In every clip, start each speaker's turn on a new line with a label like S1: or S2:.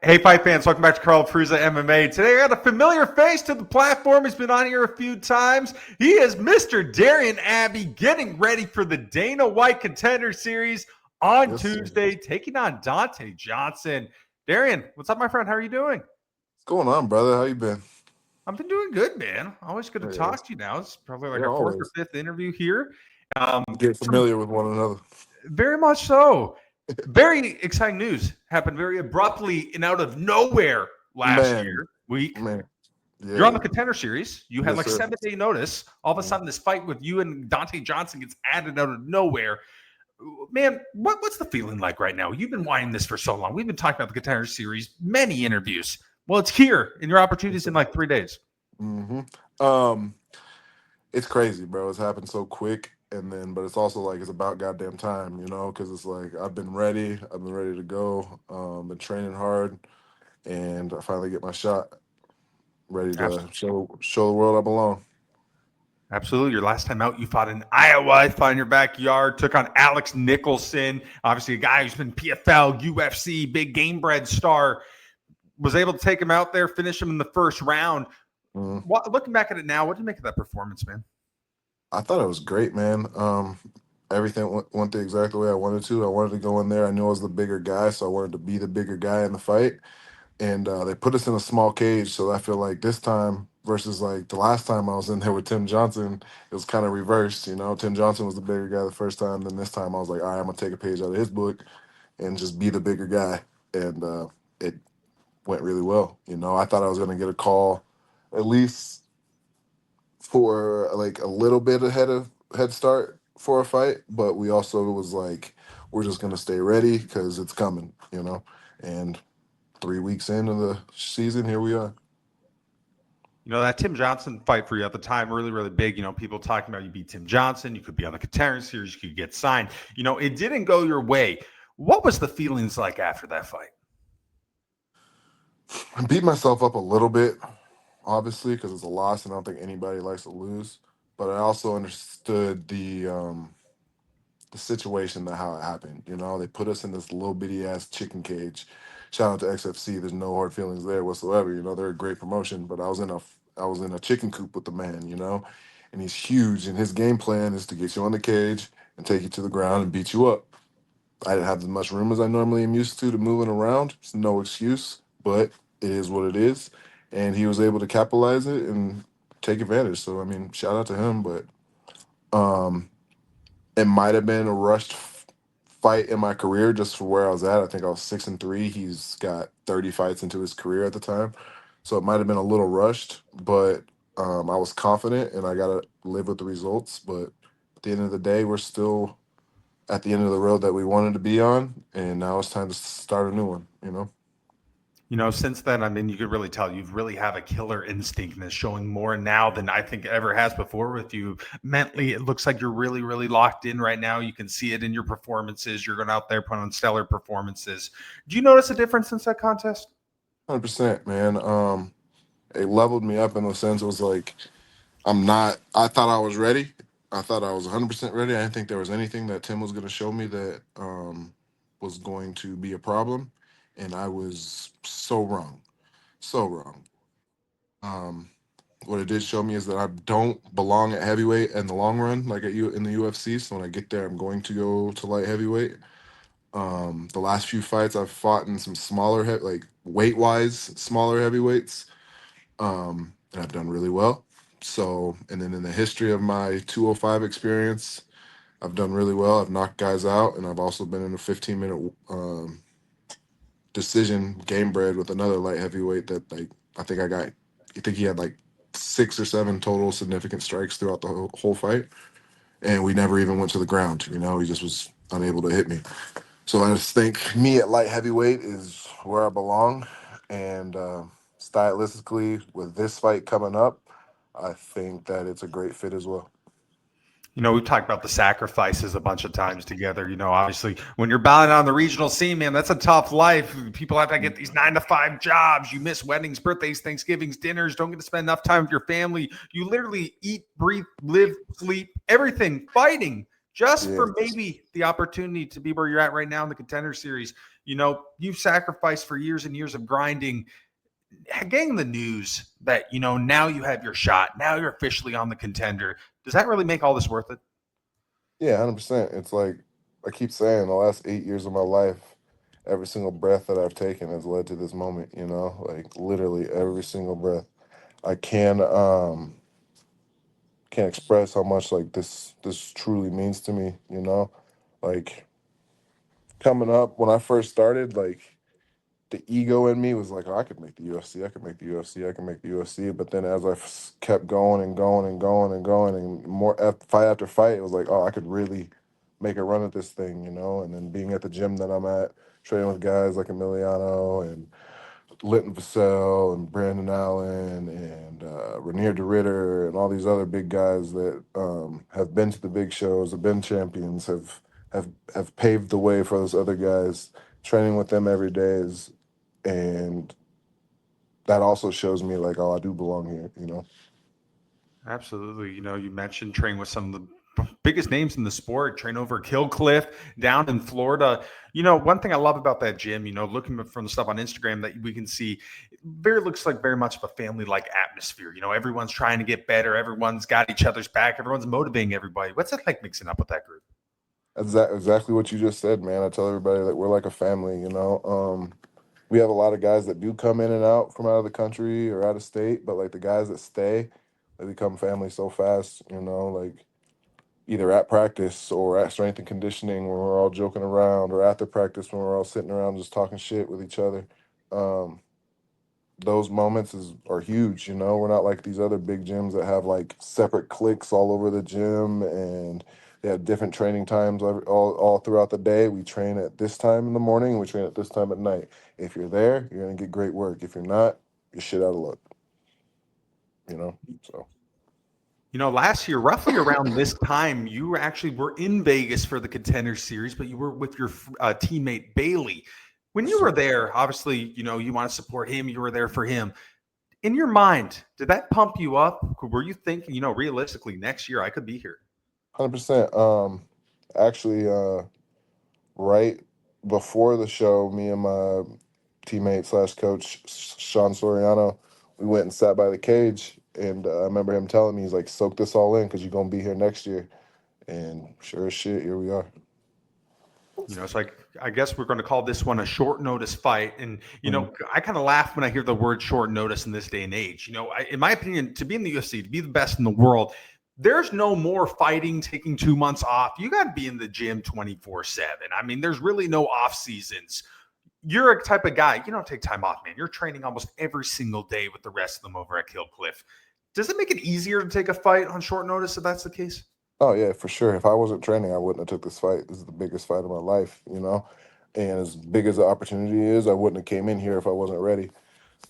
S1: Hey, fight fans, welcome back to Carl Fruza MMA. Today, I got a familiar face to the platform. He's been on here a few times. He is Mr. Darion Abbey, getting ready for the Dana White Contender Series on Tuesday, taking on Donte Johnson. Darion, what's up, my friend? How are you doing?
S2: What's going on, brother? How you been?
S1: I've been doing good, man. Always good to
S2: Yeah,
S1: talk to you now. It's probably like
S2: yeah,
S1: our fourth or
S2: always
S1: fifth interview here. Um,
S2: get
S1: some
S2: familiar with one another.
S1: Very much so. Very exciting news happened very abruptly and out of nowhere last
S2: Man,
S1: week.
S2: man,
S1: You're on
S2: yeah,
S1: the Contender Series. You had
S2: yes,
S1: like
S2: sir.
S1: 7 day notice. All of a
S2: Mm.
S1: sudden, this fight with you and Donte Johnson gets added out of nowhere. Man, what's the feeling like right now? You've been wanting this for so long. We've been talking about the Contender Series, many interviews. Well, it's here, and your
S2: Yes,
S1: opportunities in
S2: sir.
S1: like 3 days.
S2: Um, it's crazy, bro. It's happened so quick, and then, but it's also like it's about goddamn time, because it's like I've been ready. I've been ready to go. Been training hard, and I finally get my shot. Ready to show the world I belong.
S1: Absolutely. Your last time out, you fought in Iowa, fought in your backyard, took on Alex Nicholson, obviously a guy who's been PFL, UFC, big game bred star. Was able to take him out there, finish him in the first round.
S2: Mm.
S1: Looking back at it now, what do you make of that performance, man?
S2: I thought it was great, man. Everything went the exact way I wanted to. I wanted to go in there. I knew I was the bigger guy, so I wanted to be the bigger guy in the fight. And they put us in a small cage, so I feel like this time versus like the last time I was in there with Tim Johnson, it was kind of reversed. Tim Johnson was the bigger guy the first time. Then this time I was like, all right, I'm gonna take a page out of his book and just be the bigger guy. And it went really well. I thought I was gonna get a call at least for like a little bit ahead of head start for a fight, but we also was like, we're just gonna stay ready because it's coming. And 3 weeks into the season, here we are.
S1: That Tim Johnson fight for you at the time, really, really big. People talking about you beat Tim Johnson, you could be on the Contender Series, you could get signed. It didn't go your way. What was the feelings like after that fight?
S2: I beat myself up a little bit, obviously, because it's a loss, and I don't think anybody likes to lose. But I also understood the situation, that how it happened. They put us in this little bitty ass chicken cage. Shout out to XFC. There's no hard feelings there whatsoever. They're a great promotion, but I was in a chicken coop with the man. And he's huge, and his game plan is to get you on the cage and take you to the ground and beat you up. I didn't have as much room as I normally am used to moving around. It's no excuse, but it is what it is. And he was able to capitalize it and take advantage. So I mean, shout out to him. But um, it might have been a rushed fight in my career just for where I was at. I think I was 6-3. He's got 30 fights into his career at the time, so it might have been a little rushed. But I was confident, and I got to live with the results. But at the end of the day, we're still at the end of the road that we wanted to be on, and now it's time to start a new one.
S1: Since then, I mean, you could really tell you really have a killer instinct and is showing more now than I think ever has before with you. Mentally, it looks like you're really, really locked in right now. You can see it in your performances. You're going out there putting on stellar performances. Do you notice a difference since that contest?
S2: 100%, man. It leveled me up in the sense it was like I'm not. I thought I was ready. I thought I was 100% ready. I didn't think there was anything that Tim was going to show me that was going to be a problem, and I was so wrong, so wrong. Um, what it did show me is that I don't belong at heavyweight in the long run, like at you in the UFC. So when I get there, I'm going to go to light heavyweight. The last few fights I've fought in some smaller, like weight wise, smaller heavyweights, and I've done really well. So, and then in the history of my 205 experience, I've done really well. I've knocked guys out, and I've also been in a 15-minute decision game bred with another light heavyweight that like I think I got. I think he had like 6 or 7 total significant strikes throughout the whole fight, and we never even went to the ground. He just was unable to hit me. So I just think me at light heavyweight is where I belong, and stylistically with this fight coming up, I think that it's a great fit as well.
S1: We've talked about the sacrifices a bunch of times together. Obviously, when you're battling on the regional scene, man, that's a tough life. People have to get these 9 to 5 jobs. You miss weddings, birthdays, Thanksgivings, dinners, don't get to spend enough time with your family. You literally eat, breathe, live, sleep, everything fighting. just
S2: Yeah,
S1: for maybe the opportunity to be where you're at right now in the Contender Series. You've sacrificed for years and years of grinding, getting the news that, now you have your shot. Now you're officially on the Contender. Does that really make all this worth it?
S2: yeah, 100%. It's like I keep saying, the last 8 years of my life, every single breath that I've taken has led to this moment. Like literally every single breath. I can't express how much like this truly means to me. Like coming up when I first started, like the ego in me was like, oh, I could make the UFC, I could make the UFC, I could make the UFC. But then as I kept going and going and going and going and more fight after fight, it was like, oh, I could really make a run at this thing. And then being at the gym that I'm at, training with guys like Emiliano and Linton Vassell and Brandon Allen and Rainier DeRitter and all these other big guys that have been to the big shows, have been champions, have paved the way for those other guys. Training with them every day and that also shows me like, oh, I do belong here.
S1: Absolutely. You mentioned training with some of the biggest names in the sport, train over at Kill Cliff down in Florida. One thing I love about that gym, looking from the stuff on Instagram that we can see, looks like very much of a family-like atmosphere. Everyone's trying to get better. Everyone's got each other's back. Everyone's motivating everybody. What's it like mixing up with that group?
S2: Exactly what you just said, man. I tell everybody that we're like a family. We have a lot of guys that do come in and out from out of the country or out of state, but like the guys that stay, they become family so fast. Like either at practice or at strength and conditioning when we're all joking around, or after practice when we're all sitting around just talking shit with each other. Um, those moments are huge. We're not like these other big gyms that have like separate cliques all over the gym and they have different training times all throughout the day. We train at this time in the morning and we train at this time at night. If you're there, you're gonna get great work. If you're not, you're shit out of luck. So
S1: Last year, roughly around this time, you were in Vegas for the Contender Series, but you were with your teammate Bailey. When you were
S2: so
S1: there, obviously, you want to support him. You were there for him. In your mind, did that pump you up? Were you thinking, realistically, next year I could be here?
S2: 100%. Actually, right before the show, me and my teammate slash coach Sean Soriano, we went and sat by the cage, and I remember him telling me, he's like, "Soak this all in, because you're gonna be here next year." And sure as shit, here we are.
S1: It's like, I guess we're going to call this one a short notice fight. And,
S2: Mhm.
S1: I kind of laugh when I hear the word short notice in this day and age. In my opinion, to be in the UFC, to be the best in the world, there's no more fighting, taking 2 months off. You got to be in the gym 24/7. I mean, there's really no off seasons. You're a type of guy, you don't take time off, man. You're training almost every single day with the rest of them over at Kill Cliff. Does it make it easier to take a fight on short notice if that's the case?
S2: Oh yeah, for sure. If I wasn't training, I wouldn't have took this fight. This is the biggest fight of my life. And as big as the opportunity is, I wouldn't have came in here if I wasn't ready.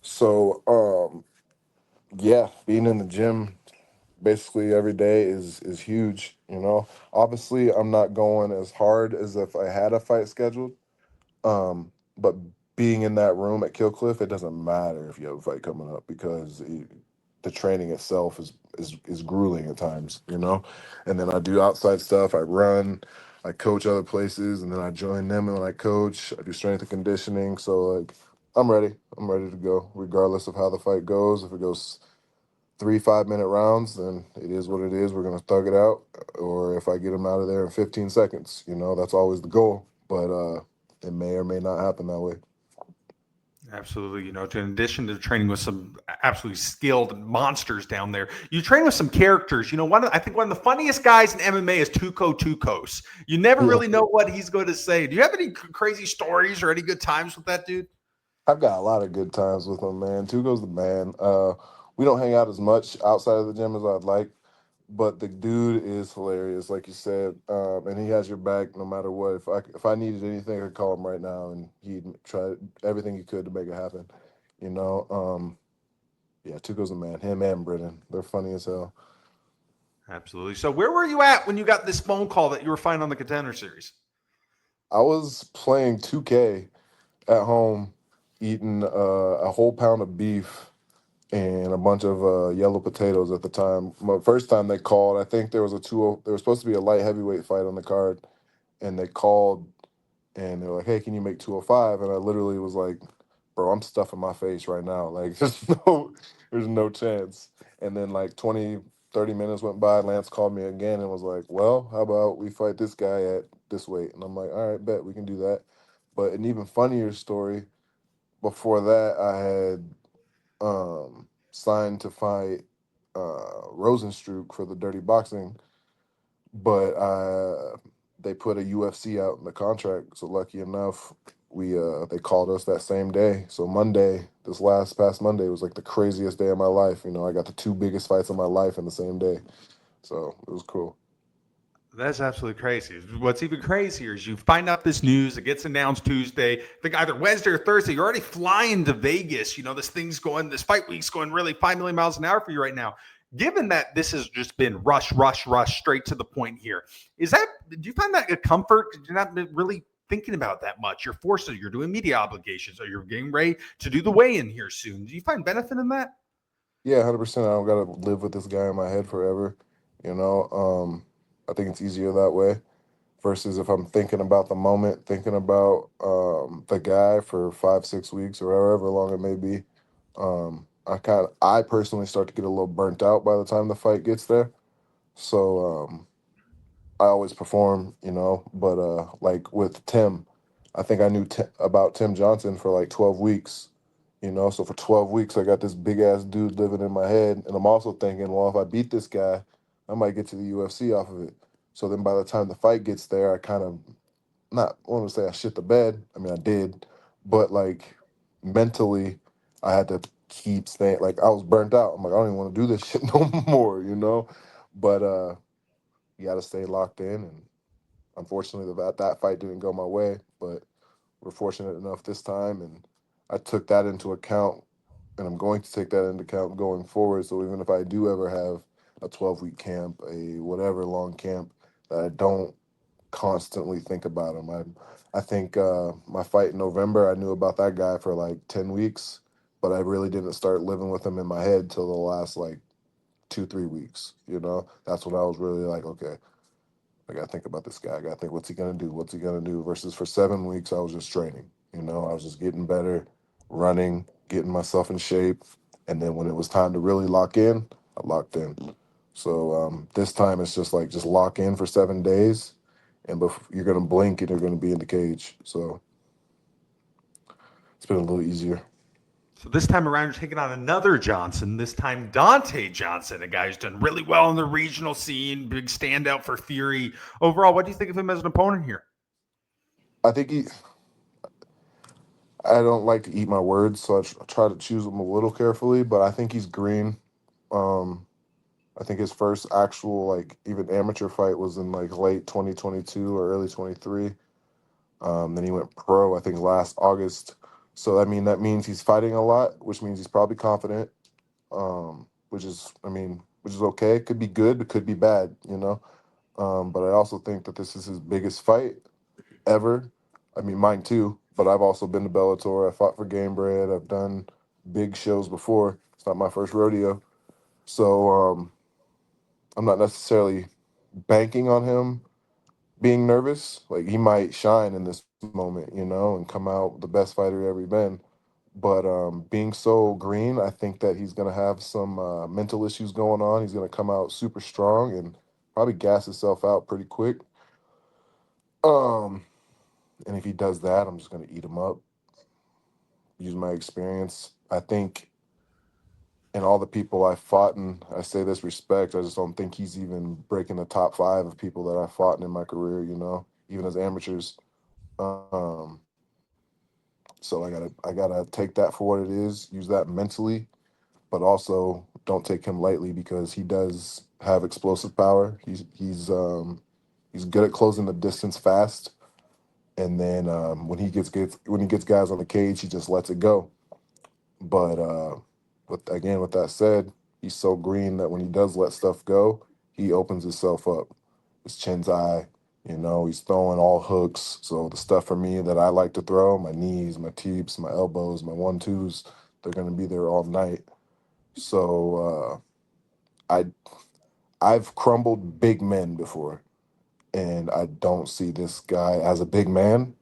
S2: So, yeah, being in the gym basically every day is huge. Obviously, I'm not going as hard as if I had a fight scheduled. But being in that room at Kill Cliff, it doesn't matter if you have a fight coming up, because the training itself is grueling at times. And then I do outside stuff. I run, I coach other places, and then I join them and I coach. I do strength and conditioning. So like, I'm ready. I'm ready to go, regardless of how the fight goes. If it goes 3 5-minute rounds, then it is what it is. We're gonna thug it out. Or if I get them out of there in 15 seconds, that's always the goal. But it may or may not happen that way.
S1: Absolutely. In addition to training with some absolutely skilled monsters down there, you train with some characters. I think one of the funniest guys in MMA is Tuco Tucos. You never
S2: Yeah,
S1: really know what he's going to say. Do you have any crazy stories or any good times with that dude?
S2: I've got a lot of good times with him, man. Tuco's the man. We don't hang out as much outside of the gym as I'd like, but the dude is hilarious, like you said, and he has your back no matter what. If I needed anything, I could call him right now, and he'd try everything he could to make it happen. You know, yeah, Tuco's the man. Him and Brennan, they're funny as hell.
S1: Absolutely. So where were you at when you got this phone call that you were fighting on the Contender Series?
S2: I was playing 2K at home, eating a whole pound of beef and a bunch of yellow potatoes at the time. First time they called, I think there was a there was supposed to be a light heavyweight fight on the card, and they called and they're like, "Hey, can you make 205?" And I literally was like, "Bro, I'm stuffing my face right now. Like, there's no chance." And then like 20, 30 minutes went by. Lance called me again and was like, "Well, how about we fight this guy at this weight?" And I'm like, "All right, bet we can do that." But an even funnier story. Before that, I had signed to fight Rosenstruck for the Dirty Boxing, but they put a UFC out in the contract. So lucky enough, we they called us that same day. So Monday, this last past Monday was like the craziest day of my life. You know, I got the two biggest fights of my life in the same day. So it was cool.
S1: That's absolutely crazy. What's even crazier is you find out this news, it gets announced Tuesday, I think either Wednesday or Thursday, you're already flying to Vegas. You know, this fight week's going really 5 million miles an hour for you right now. Given that this has just been rush, rush, rush, straight to the point here, do you find that a comfort? Because you're not really thinking about that much. You're doing media obligations, or you're getting ready to do the weigh in here soon. Do you find benefit in that?
S2: Yeah, 100%. I don't gotta live with this guy in my head forever. You know, I think it's easier that way versus if I'm thinking about the moment, thinking about the guy for 5, 6 weeks or however long it may be. I personally start to get a little burnt out by the time the fight gets there. So I always perform, you know. But like with Tim, I think I knew about Tim Johnson for like 12 weeks, you know. So for 12 weeks, I got this big ass dude living in my head, and I'm also thinking, well, if I beat this guy, I might get to the UFC off of it. So then by the time the fight gets there, I kind of not want to say I shit the bed. I mean, I did, but like mentally, I had to keep staying. Like I was burnt out. I'm like, I don't even want to do this shit no more, you know. But you got to stay locked in. And unfortunately, that fight didn't go my way. But we're fortunate enough this time, and I took that into account, and I'm going to take that into account going forward. So even if I do ever have a 12-week camp, a whatever long camp, that I don't constantly think about him. I think my fight in November, I knew about that guy for like 10 weeks, but I really didn't start living with him in my head till the last like 2, 3 weeks. You know, that's when I was really like, okay, I got to think about this guy. I got to think, what's he gonna do? What's he gonna do? Versus for 7 weeks, I was just training. You know, I was just getting better, running, getting myself in shape, and then when it was time to really lock in, I locked in. So this time it's just like just lock in for 7 days, and you're gonna blink and you're gonna be in the cage. So it's been a little easier.
S1: So this time around, you're taking on another Johnson, this time Donte Johnson, a guy who's done really well in the regional scene, big standout for Fury. Overall, what do you think of him as an opponent here?
S2: I think I don't like to eat my words, so I try to choose them a little carefully. But I think he's green. Um, I think his first actual like even amateur fight was in like late 2022 or early 23. Then he went pro, I think, last August. So that means he's fighting a lot, which means he's probably confident. Which is okay. It could be good, it could be bad, you know. But I also think that this is his biggest fight ever. I mean, mine too. But I've also been to Bellator. I fought for Game Bread. I've done big shows before. It's not my first rodeo. So I'm not necessarily banking on him being nervous. Like he might shine in this moment, you know, and come out the best fighter he ever been. But being so green, I think that he's gonna have some mental issues going on. He's gonna come out super strong and probably gas himself out pretty quick. Um, and if he does that, I'm just gonna eat him up. Use my experience. I think in all the people I fought, and I say this respect, I just don't think he's even breaking the top five of people that I fought in my career. You know, even as amateurs. Um, so I gotta take that for what it is. Use that mentally, but also don't take him lightly because he does have explosive power. He's good at closing the distance fast, and then when he gets guys on the cage, he just lets it go. But with that said, he's so green that when he does let stuff go, he opens himself up. His chin's eye, you know, he's throwing all hooks. So the stuff for me that I like to throw, my knees, my teeps, my elbows, my 1-2s, they're gonna be there all night. So I I've crumbled big men before, and I don't see this guy as a big man.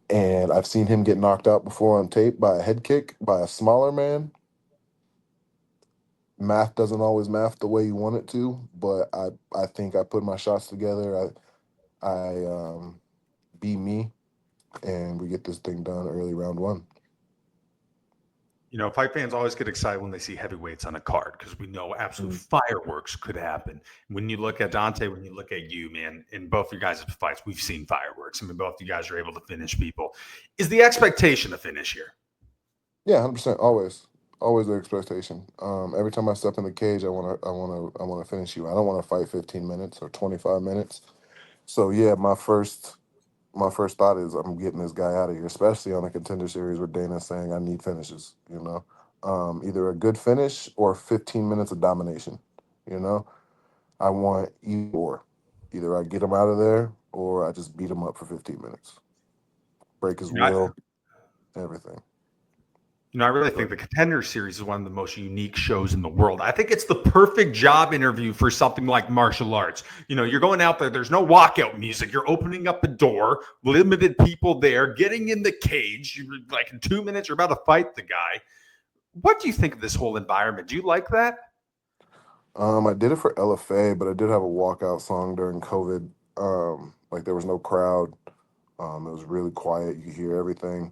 S2: And I've seen him get knocked out before on tape by a head kick by a smaller man. Math doesn't always math the way you want it to, but I think I put my shots together. I be me, and we get this thing done early round one.
S1: You know, fight fans always get excited when they see heavyweights on a card because we know absolute
S2: Mm.
S1: fireworks could happen. When you look at Donte, when you look at you, man, in both your guys' fights, we've seen fireworks. I mean, both you guys are able to finish people. Is the expectation to finish here?
S2: Yeah, 100%. Always the expectation. Every time I step in the cage, I wanna finish you. I don't want to fight 15 minutes or 25 minutes. So yeah, my first thought is I'm getting this guy out of here, especially on a contender series where Dana's saying I need finishes. Either a good finish or 15 minutes of domination. You know, I want either or. Either I get him out of there or I just beat him up for 15 minutes, break his
S1: You know, I,
S2: will, everything.
S1: I really think
S2: But
S1: the Contender Series is one of the most unique shows in the world. I think it's the perfect job interview for something like martial arts. You know, you're going out there, there's no walkout music. You're opening up a door, limited people there, getting in the cage. You're like in 2 minutes, you're about to fight the guy. What do you think of this whole environment? Do you like that?
S2: I did it for LFA, but I did have a walkout song during COVID. Like there was no crowd. It was really quiet. You could hear everything.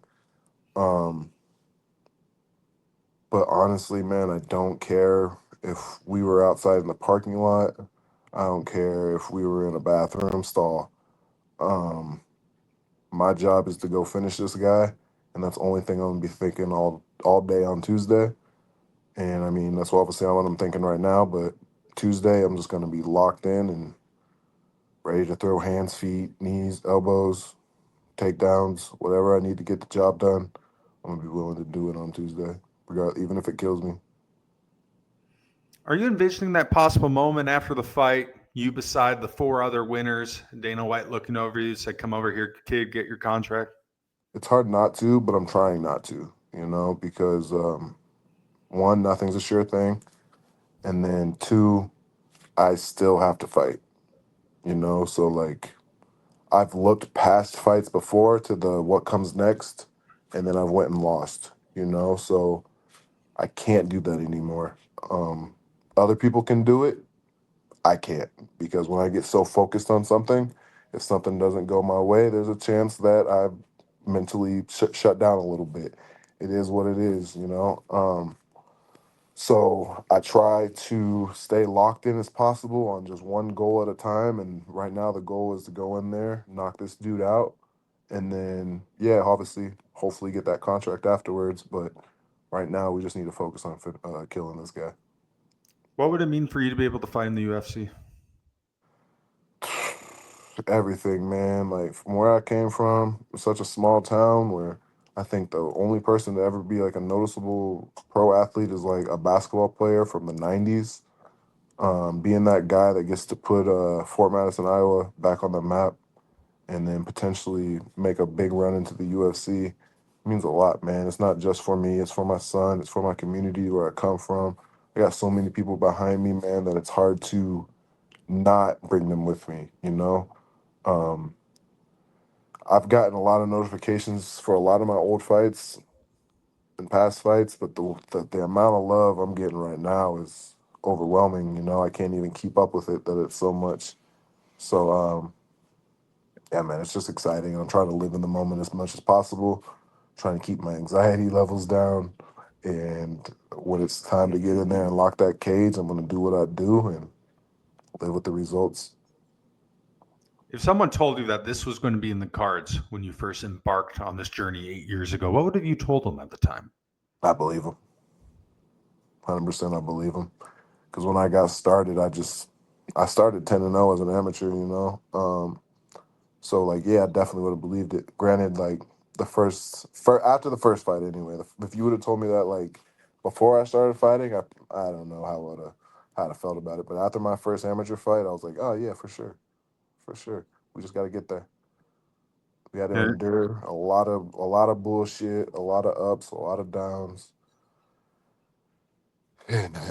S2: Um, but honestly, man, I don't care if we were outside in the parking lot. I don't care if we were in a bathroom stall. Um, my job is to go finish this guy, and that's the only thing I'm gonna be thinking all day on Tuesday. And I mean, that's obviously what I'm thinking right now. But Tuesday, I'm just gonna be locked in and ready to throw hands, feet, knees, elbows, takedowns, whatever I need to get the job done. I'm gonna be willing to do it on Tuesday, even if it kills me.
S1: Are you envisioning that possible moment after the fight? You beside the four other winners, Dana White looking over you, said, "Come over here, kid, get your contract."
S2: It's hard not to, but I'm trying not to, because one, nothing's a sure thing, and then two, I still have to fight, So like, I've looked past fights before to the what comes next, and then I've went and lost, So I can't do that anymore. Um, Other people can do it. I can't because when I get so focused on something, if something doesn't go my way, there's a chance that I mentally shut down a little bit. It is what it is. So I try to stay locked in as possible on just one goal at a time. And right now, the goal is to go in there, knock this dude out, and then, yeah, obviously, hopefully get that contract afterwards. But right now, we just need to focus on killing this guy.
S1: What would it mean for you to be able to fight in the UFC?
S2: Everything, man. Like from where I came from, it's such a small town where I think the only person to ever be like a noticeable pro athlete is like a basketball player from the '90s. Being that guy that gets to put Fort Madison, Iowa, back on the map, and then potentially make a big run into the UFC means a lot, man. It's not just for me; it's for my son, it's for my community where I come from. I got so many people behind me, man, that it's hard to not bring them with me. Um, I've gotten a lot of notifications for a lot of my old fights and past fights, but the amount of love I'm getting right now is overwhelming. I can't even keep up with it. That it's so much. So yeah, man, it's just exciting. I'm trying to live in the moment as much as possible, trying to keep my anxiety levels down. And when it's time to get in there and lock that cage, I'm gonna do what I do and live with the results.
S1: If someone told you that this was going to be in the cards when you first embarked on this journey 8 years ago, what would have you told them at the time?
S2: I believe them, 100%. I believe them. Because when I got started, I started 10-0 as an amateur. So like, yeah, I definitely would have believed it. Granted, like after the first fight, anyway. If you would have told me that like before I started fighting, I don't know how I felt about it. But after my first amateur fight, I was like, oh yeah, for sure. We just got to get there. We got to
S1: Yeah.
S2: endure a lot of bullshit, a lot of ups, a lot of downs.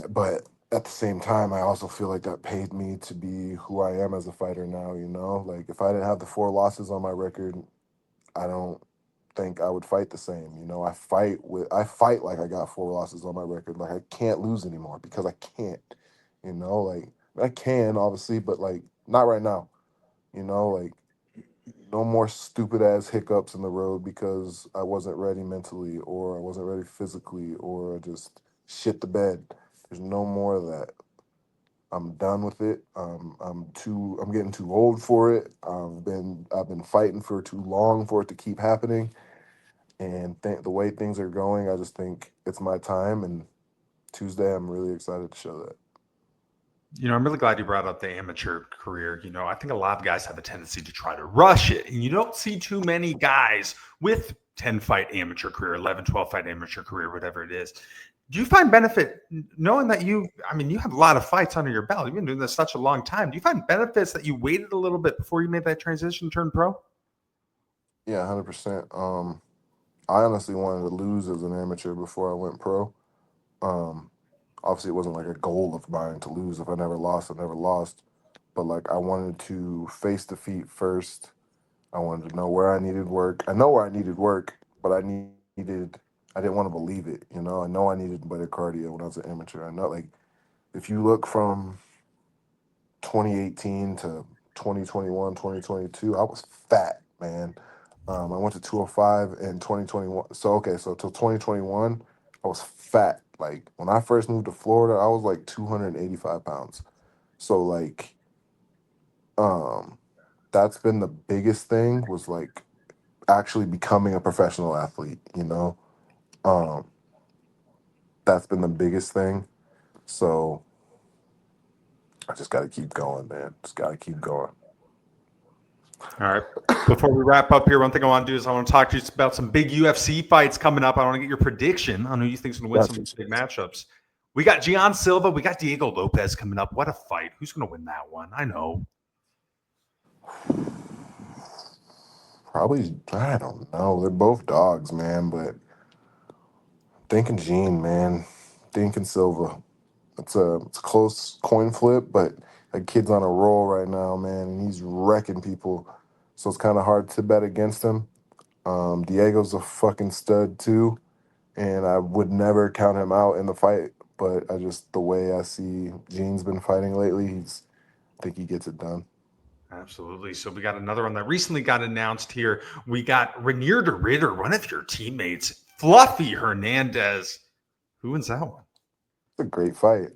S2: But at the same time, I also feel like that paid me to be who I am as a fighter now. You know, like if I didn't have the 4 losses on my record, I don't think I would fight the same. You know, I fight like I got 4 losses on my record. Like I can't lose anymore because I can't. You know, like I can obviously, but like not right now. You know, like no more stupid ass hiccups in the road because I wasn't ready mentally or I wasn't ready physically or I just shit the bed. There's no more of that. I'm done with it. I'm getting too old for it. I've been fighting for too long for it to keep happening. And the way things are going, I just think it's my time. And Tuesday, I'm really excited to show that.
S1: I'm really glad you brought up the amateur career. I think a lot of guys have a tendency to try to rush it, and you don't see too many guys with 10 fight amateur career, 11, 12 fight amateur career, whatever it is. Do you find benefit knowing that you have a lot of fights under your belt? You've been doing this such a long time. Do you find benefits that you waited a little bit before you made that transition, turn pro?
S2: Yeah, 100%. I honestly wanted to lose as an amateur before I went pro. Um, Obviously, it wasn't like a goal of mine to lose. If I never lost, I never lost. But like, I wanted to face defeat first. I wanted to know where I needed work. I know where I needed work, but I didn't want to believe it. You know, I know I needed better cardio when I was an amateur. I know, like, if you look from 2018 to 2021, 2022, I was fat, man. I went to 205 in 2021. So, okay, so till 2021, I was fat. Like, when I first moved to Florida, I was like 285 pounds. So, like, um, that's been the biggest thing was like actually becoming a professional athlete, you know? Um, that's been the biggest thing. So I just got to keep going, man. Just got to keep going.
S1: All right. Before we wrap up here, one thing I want to do is I want to talk to you about some big UFC fights coming up. I want to get your prediction on who you think's going to win some
S2: Gotcha.
S1: of these big matchups. We got Gian Silva. We got Diego Lopez coming up. What a fight. Who's going to win that one? I know.
S2: Probably, I don't know. They're both dogs, man, but thinking Gene, man. Thinking Silva. It's a close coin flip, but that kid's on a roll right now, man, and he's wrecking people. So it's kind of hard to bet against him. Diego's a fucking stud too, and I would never count him out in the fight. But the way I see Gene's been fighting lately, I think he gets it done.
S1: Absolutely. So we got another one that recently got announced here. We got Rainier de Ritter, one of your teammates, Fluffy Hernandez. Who wins that one?
S2: It's a great fight.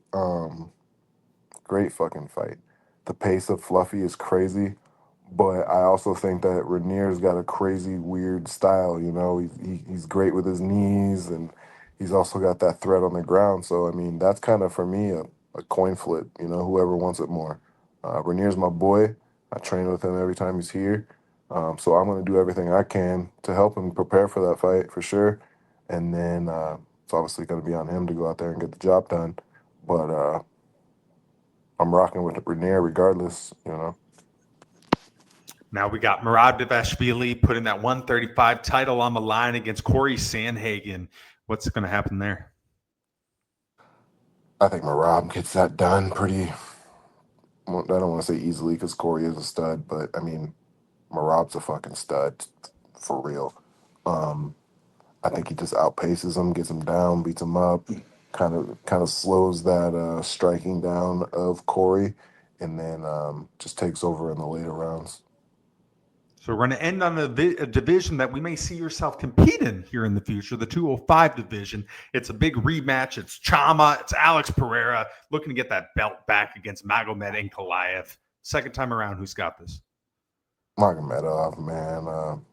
S2: Great fucking fight. The pace of Fluffy is crazy, but I also think that Rainier's got a crazy, weird style. You know, he's great with his knees, and he's also got that threat on the ground. So I mean, that's kind of for me a coin flip. You know, whoever wants it more. Rainier's my boy. I train with him every time he's here. So I'm gonna do everything I can to help him prepare for that fight for sure. And then it's obviously gonna be on him to go out there and get the job done. But I'm rocking with Rainier regardless. You know.
S1: Now we got Murad Dvalishvili putting that 135 title on the line against Corey Sandhagen. What's going to happen there?
S2: I think Marab gets that done pretty. Well, I don't want to say easily because Corey is a stud, but I mean Marab's a fucking stud for real. Um, I think he just outpaces him, gets him down, beats him up, kind of slows that striking down of Corey, and then just takes over in the later rounds.
S1: So we're going to end on a division that we may see yourself compete in here in the future, the 205 division. It's a big rematch. It's Chama. It's Alex Pereira looking to get that belt back against Magomed Ankalaev. Second time around, who's got this?
S2: Magomedov, man.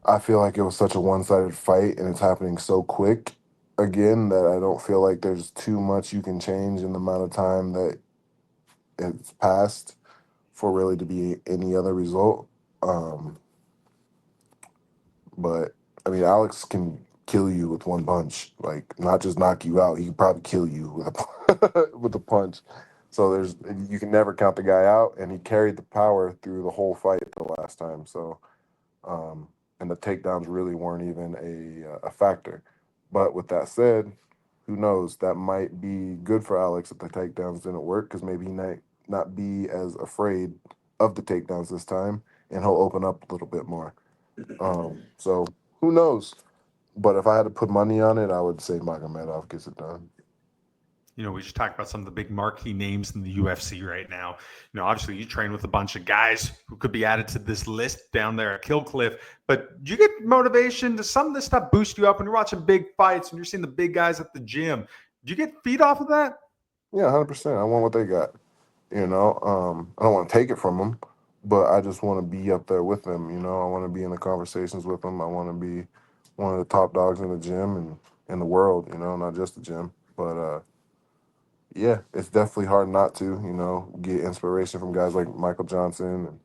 S2: I feel like it was such a one-sided fight, and it's happening so quick again that I don't feel like there's too much you can change in the amount of time that it's passed for really to be any other result. Um, but I mean, Alex can kill you with one punch, like not just knock you out. He can probably kill you with a with a punch. So you can never count the guy out, and he carried the power through the whole fight the last time. So and the takedowns really weren't even a factor. But with that said, Who knows? That might be good for Alex if the takedowns didn't work because maybe he might not be as afraid of the takedowns this time, and he'll open up a little bit more. So who knows? But if I had to put money on it, I would say Magomedov gets it done.
S1: We just talked about some of the big marquee names in the UFC right now. Obviously you train with a bunch of guys who could be added to this list down there at Killcliff. But do you get motivation? Does some of this stuff boost you up when you're watching big fights, when you're seeing the big guys at the gym? Do you get feed off of that?
S2: Yeah, 100%. I want what they got. I don't want to take it from them, but I just want to be up there with them. I want to be in the conversations with them. I want to be one of the top dogs in the gym and in the world. Not just the gym, but yeah, it's definitely hard not to. Get inspiration from guys like Michael Johnson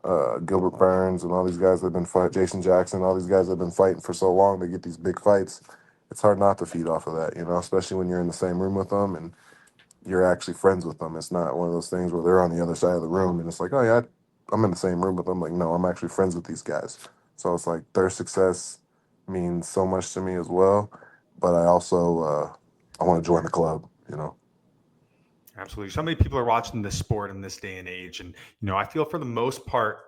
S2: and Gilbert Burns and all these guys that have been fighting. Jason Jackson, all these guys that have been fighting for so long. They get these big fights. It's hard not to feed off of that. Especially when you're in the same room with them and you're actually friends with them. It's not one of those things where they're on the other side of the room and it's like, oh yeah, I'm in the same room with them. Like, no, I'm actually friends with these guys. So it's like their success means so much to me as well. But I also I want to join the club.
S1: Absolutely. So many people are watching this sport in this day and age. And, I feel for the most part,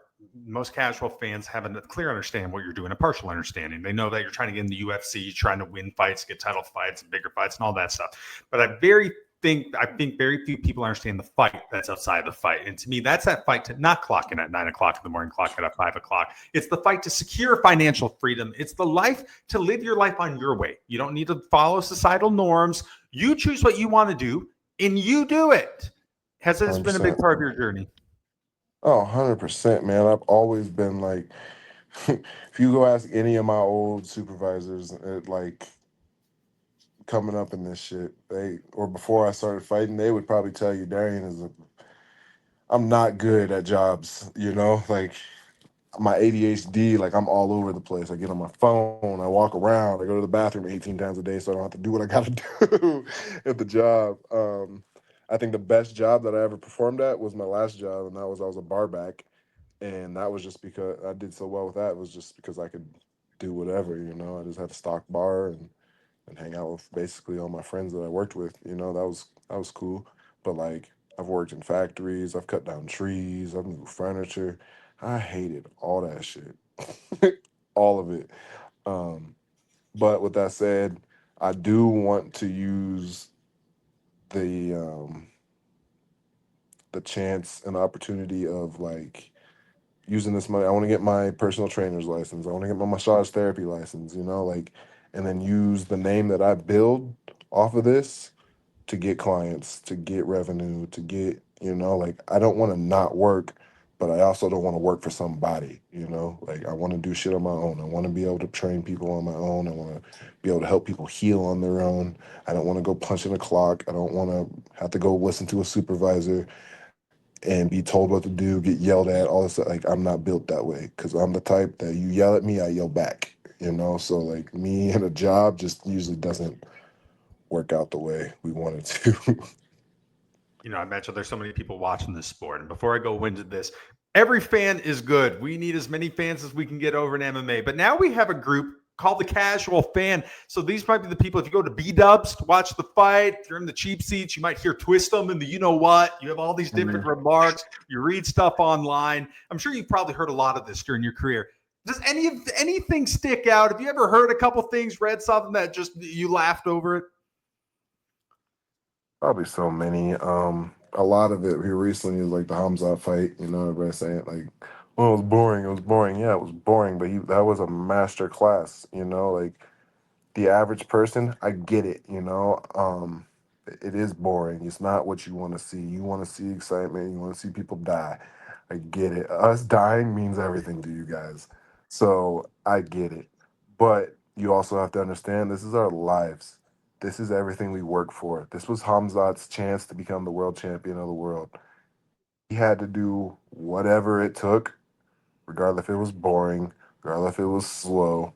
S1: most casual fans have a clear understanding of what you're doing, a partial understanding. They know that you're trying to get in the UFC, trying to win fights, get title fights, and bigger fights, and all that stuff. But I think very few people understand the fight that's outside the fight. And to me, that's that fight to not clock in at 9 o'clock in the morning, clock in at 5 o'clock. It's the fight to secure financial freedom. It's the life to live your life on your way. You don't need to follow societal norms. You choose what you want to do and you do it. Has this been a big
S2: 100%.
S1: part of your journey?
S2: Oh, 100%, man. I've always been like, if you go ask any of my old supervisors, like coming up in this shit, or before I started fighting, they would probably tell you Darian I'm not good at jobs, like my ADHD, like I'm all over the place. I get on my phone, I walk around, I go to the bathroom 18 times a day, so I don't have to do what I got to do at the job. I think the best job that I ever performed at was my last job, and that was I was a bar back, and that was just because I did so well with that. It was just because I could do whatever, I just had to stock bar and hang out with basically all my friends that I worked with. That was cool. But like I've worked in factories, I've cut down trees, I've moved furniture. I hated all that shit. All of it. Um, but with that said, I do want to use the um the chance and opportunity of like using this money. I want to get my personal trainer's license. I want to get my massage therapy license, like and then use the name that I build off of this to get clients, to get revenue, to get, like I don't want to not work, but I also don't want to work for somebody, like I want to do shit on my own. I want to be able to train people on my own. I want to be able to help people heal on their own. I don't want to go punch in a clock. I don't want to have to go listen to a supervisor and be told what to do, get yelled at, all this stuff. Like I'm not built that way because I'm the type that you yell at me, I yell back, So like me and a job just usually doesn't work out the way we want it to.
S1: I mentioned there's so many people watching this sport. And before I go into this, every fan is good. We need as many fans as we can get over in MMA. But now we have a group called the casual fan. So these might be the people, if you go to B-dubs to watch the fight, if you're in the cheap seats, you might hear twist them and the you know what. You have all these different remarks. You read stuff online. I'm sure you've probably heard a lot of this during your career. Does anything stick out? Have you ever heard a couple things, read something that just you laughed over it?
S2: Probably so many. A lot of it here recently is like the Hamza fight. Everybody saying like, "Oh, it was boring. It was boring." Yeah, it was boring, but that was a master class. Like the average person, I get it. It is boring. It's not what you want to see. You want to see excitement. You want to see people die. I get it. Us dying means everything to you guys, so I get it. But you also have to understand this is our lives. This is everything we work for. This was Hamzat's chance to become the world champion of the world. He had to do whatever it took, regardless if it was boring, regardless if it was slow.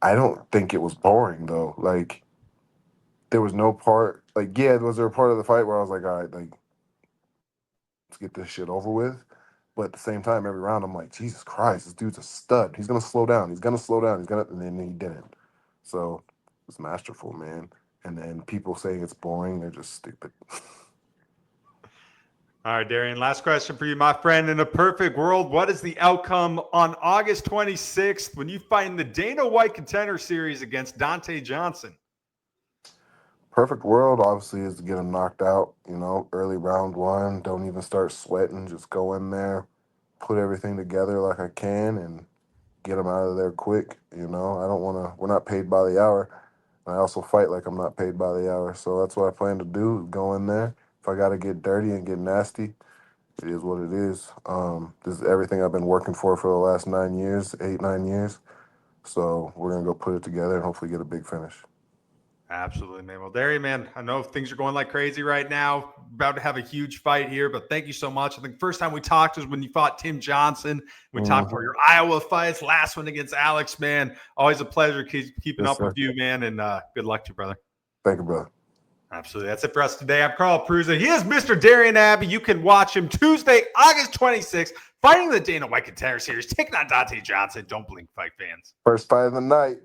S2: I don't think it was boring though. Like there was no part like yeah, was there a part of the fight where I was like, all right, like let's get this shit over with. But at the same time, every round I'm like, Jesus Christ, this dude's a stud. He's gonna slow down. He's gonna slow down. And then he didn't. So it's masterful, man. and people saying it's boring, they're just stupid.
S1: All right, Darion, last question for you, my friend. In a perfect world, what is the outcome on August 26th when you fight in the Dana White Contender Series against Donte Johnson?
S2: Perfect world, obviously, is to get him knocked out, early round one. Don't even start sweating. Just go in there, put everything together like I can, and get him out of there quick. I don't want to, we're not paid by the hour. I also fight like I'm not paid by the hour. So that's what I plan to do, go in there. If I got to get dirty and get nasty, it is what it is. This is everything I've been working for the last 9 years, 8, 9 years. So we're going to go put it together and hopefully get a big finish.
S1: Absolutely, man. Well, Darion, man, I know things are going like crazy right now. About to have a huge fight here, but thank you so much. I think the first time we talked was when you fought Tim Johnson. We talked for your Iowa fights, last one against Alex, man. Always a pleasure keeping
S2: Yes,
S1: up
S2: sir.
S1: with you, man, and good luck to you, brother.
S2: Thank you, brother.
S1: Absolutely. That's it for us today. I'm Carl Prusa. He is Mr. Darion Abbey. You can watch him Tuesday, August 26th, fighting the Dana White Contender Series, taking on Donte Johnson. Don't blink, fight fans.
S2: First fight of the night.